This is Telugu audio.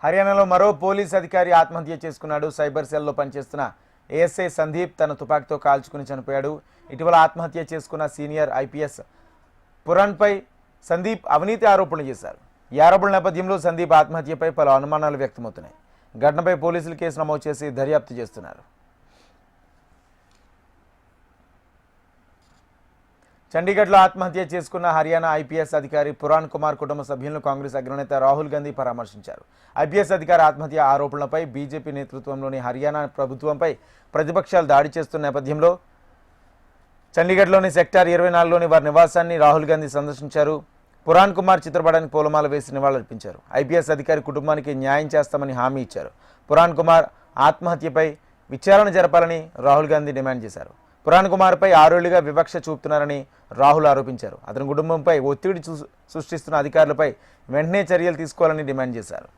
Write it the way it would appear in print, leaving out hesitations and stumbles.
హర్యానాలో మరో పోలీస్ అధికారి ఆత్మహత్య చేసుకున్నాడు. సైబర్ సెల్లో పనిచేస్తున్న ఏఎస్ఐ సందీప్ తన తుపాకీతో కాల్చుకుని చనిపోయాడు. ఇటీవల ఆత్మహత్య చేసుకున్న సీనియర్ ఐపీఎస్ పురాణ్పై సందీప్ అవినీతి ఆరోపణలు చేశారు. ఈ ఆరోపణల నేపథ్యంలో సందీప్ ఆత్మహత్యపై పలు అనుమానాలు వ్యక్తమవుతున్నాయి. ఘటనపై పోలీసులు కేసు నమోదు చేసి దర్యాప్తు చేస్తున్నారు. చండీగఢ్లో ఆత్మహత్య చేసుకున్న హర్యానా ఐపీఎస్ అధికారి పురాణ్ కుమార్ కుటుంబ సభ్యులను కాంగ్రెస్ అగ్రనేత రాహుల్ గాంధీ పరామర్శించారు. ఐపీఎస్ అధికారి ఆత్మహత్య ఆరోపణలపై బీజేపీ నేతృత్వంలోని హర్యానా ప్రభుత్వంపై ప్రతిపక్షాలు దాడి చేస్తున్న నేపథ్యంలో చండీగఢ్లోని సెక్టార్ 24లోని వారి నివాసాన్ని రాహుల్ గాంధీ సందర్శించారు. పురాణ్ కుమార్ చిత్రపటానికి పూలమాల వేసి నివాళులర్పించారు. ఐపీఎస్ అధికారి కుటుంబానికి న్యాయం చేస్తామని హామీ ఇచ్చారు. పురాణ్ కుమార్ ఆత్మహత్యపై విచారణ జరపాలని రాహుల్ గాంధీ డిమాండ్ చేశారు. పురాణ్ కుమార్పై 6 ఏళ్లుగా వివక్ష చూపుతున్నారని రాహుల్ ఆరోపించారు. అతని కుటుంబంపై ఒత్తిడి సృష్టిస్తున్న అధికారులపై వెంటనే చర్యలు తీసుకోవాలని డిమాండ్ చేశారు.